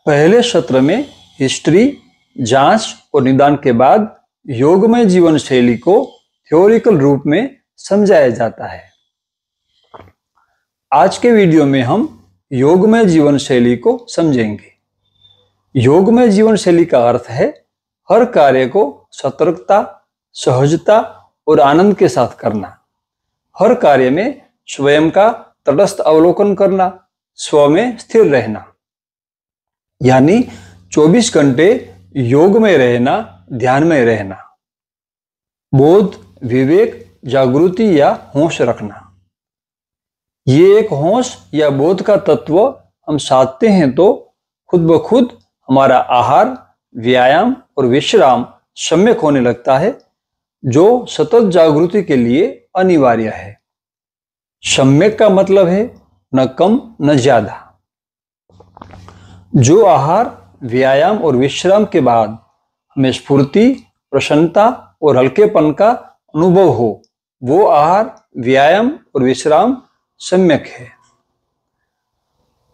पहले सत्र में हिस्ट्री, जांच और निदान के बाद योगमय जीवन शैली को थ्योरिकल रूप में समझाया जाता है। आज के वीडियो में हम योगमय जीवन शैली को समझेंगे। योगमय जीवन शैली का अर्थ है हर कार्य को सतर्कता, सहजता और आनंद के साथ करना। हर कार्य में स्वयं का तटस्थ अवलोकन करना, स्व में स्थिर रहना, यानी 24 घंटे योग में रहना, ध्यान में रहना। बोध, विवेक, जागृति या होश रखना। ये एक होश या बोध का तत्व हम साधते हैं तो खुद ब खुद हमारा आहार, व्यायाम और विश्राम सम्यक होने लगता है, जो सतत जागृति के लिए अनिवार्य है। सम्यक का मतलब है न कम न ज्यादा। जो आहार, व्यायाम और विश्राम के बाद हमें स्फूर्ति, प्रसन्नता और हल्केपन का अनुभव हो, वो आहार, व्यायाम और विश्राम सम्यक है।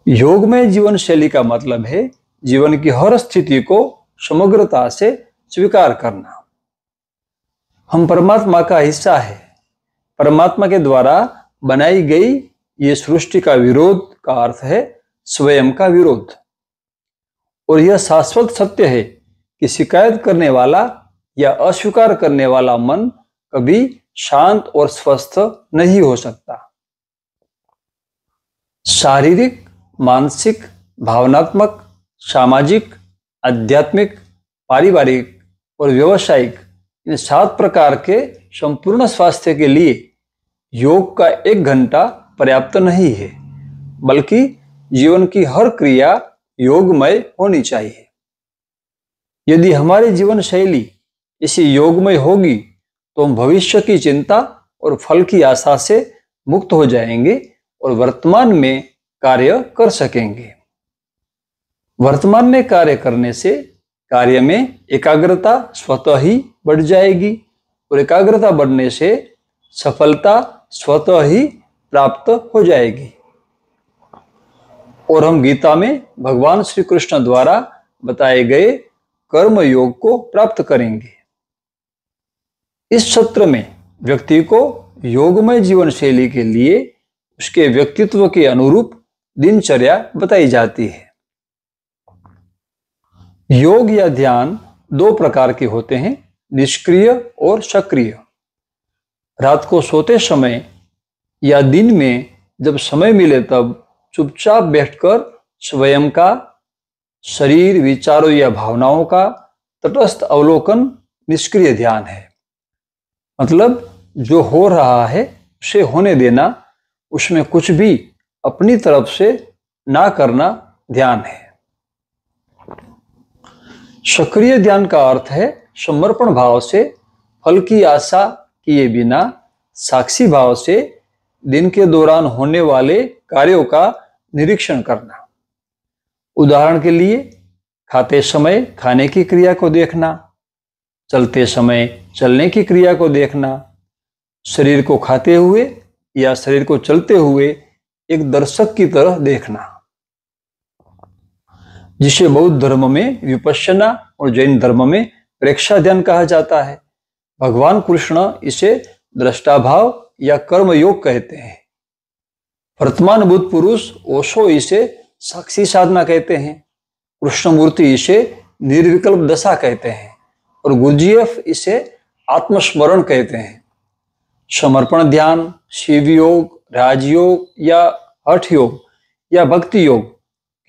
योगमय जीवन शैली का मतलब है जीवन की हर स्थिति को समग्रता से स्वीकार करना। हम परमात्मा का हिस्सा है। परमात्मा के द्वारा बनाई गई ये सृष्टि का विरोध का अर्थ है स्वयं का विरोध। और यह शाश्वत सत्य है कि शिकायत करने वाला या अस्वीकार करने वाला मन कभी शांत और स्वस्थ नहीं हो सकता। शारीरिक, मानसिक, भावनात्मक, सामाजिक, आध्यात्मिक, पारिवारिक और व्यावसायिक, इन 7 प्रकार के संपूर्ण स्वास्थ्य के लिए योग का 1 घंटा पर्याप्त नहीं है, बल्कि जीवन की हर क्रिया योगमय होनी चाहिए। यदि हमारी जीवन शैली इसी योगमय होगी तो हम भविष्य की चिंता और फल की आशा से मुक्त हो जाएंगे और वर्तमान में कार्य कर सकेंगे। वर्तमान में कार्य करने से कार्य में एकाग्रता स्वतः ही बढ़ जाएगी और एकाग्रता बढ़ने से सफलता स्वतः ही प्राप्त हो जाएगी। और हम गीता में भगवान श्री कृष्ण द्वारा बताए गए कर्म योग को प्राप्त करेंगे। इस सत्र में व्यक्ति को योगमय जीवन शैली के लिए उसके व्यक्तित्व के अनुरूप दिनचर्या बताई जाती है। योग या ध्यान 2 प्रकार के होते हैं, निष्क्रिय और सक्रिय। रात को सोते समय या दिन में जब समय मिले तब चुपचाप बैठकर स्वयं का, शरीर, विचारों या भावनाओं का तटस्थ अवलोकन निष्क्रिय ध्यान है। मतलब जो हो रहा है उसे होने देना, उसमें कुछ भी अपनी तरफ से ना करना ध्यान है। सक्रिय ध्यान का अर्थ है समर्पण भाव से, फल की आशा किए बिना, साक्षी भाव से दिन के दौरान होने वाले कार्यों का निरीक्षण करना। उदाहरण के लिए खाते समय खाने की क्रिया को देखना, चलते समय चलने की क्रिया को देखना, शरीर को खाते हुए या शरीर को चलते हुए एक दर्शक की तरह देखना, जिसे बौद्ध धर्म में विपश्यना और जैन धर्म में प्रेक्षा ध्यान कहा जाता है। भगवान कृष्ण इसे दृष्टाभाव या कर्म योग कहते हैं। वर्तमान बुद्ध पुरुष ओशो इसे साक्षी साधना कहते हैं। कृष्णमूर्ति इसे निर्विकल्प दशा कहते हैं और गुरुजीएफ इसे आत्मस्मरण कहते हैं। समर्पण ध्यान, शिव योग, राजयोग या हठ योग या भक्ति योग,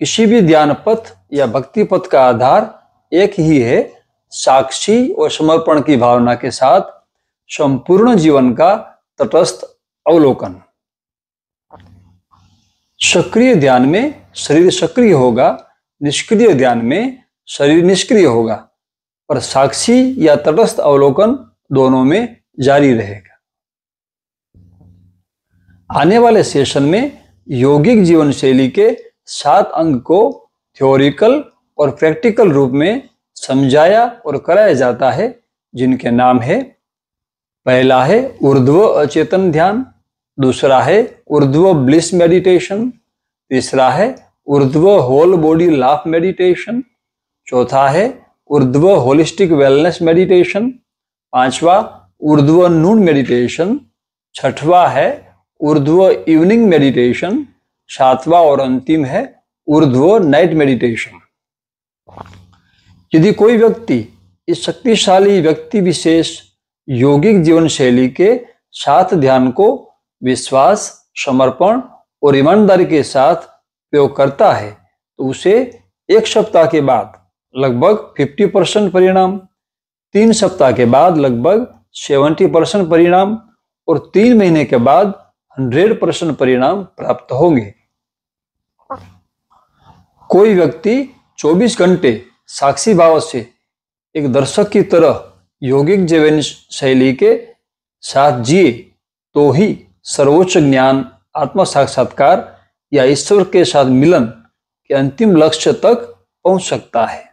किसी भी ध्यान पथ या भक्ति पथ का आधार एक ही है, साक्षी और समर्पण की भावना के साथ संपूर्ण जीवन का तटस्थ अवलोकन। सक्रिय ध्यान में शरीर सक्रिय होगा, निष्क्रिय ध्यान में शरीर निष्क्रिय होगा, पर साक्षी या तटस्थ अवलोकन दोनों में जारी रहेगा। आने वाले सेशन में यौगिक जीवन शैली के 7 अंग को थ्योरिकल और प्रैक्टिकल रूप में समझाया और कराया जाता है, जिनके नाम है, पहला है ऊर्ध्व अचेतन ध्यान, दूसरा है ऊर्ध्व ब्लिस मेडिटेशन, तीसरा है ऊर्ध्व होल बॉडी लाफ मेडिटेशन। चौथा है ऊर्ध्व होलिस्टिक वेलनेस मेडिटेशन। पांचवा ऊर्ध्व नून मेडिटेशन। छठवा है ऊर्ध्व इवनिंग मेडिटेशन। सातवां और अंतिम है ऊर्ध्व नाइट मेडिटेशन। यदि कोई व्यक्ति इस शक्तिशाली व्यक्ति विशेष योगिक जीवन शैली के साथ ध्यान को विश्वास, समर्पण और ईमानदारी के साथ प्रयोग करता है तो उसे 1 सप्ताह के बाद लगभग 50% परिणाम, 3 सप्ताह के बाद लगभग 70% परिणाम और 3 महीने के बाद 100% परिणाम प्राप्त होंगे। कोई व्यक्ति 24 घंटे साक्षी भाव से एक दर्शक की तरह यौगिक जीवन शैली के साथ जिए तो ही सर्वोच्च ज्ञान, आत्म साक्षात्कार या ईश्वर के साथ मिलन के अंतिम लक्ष्य तक पहुंच सकता है।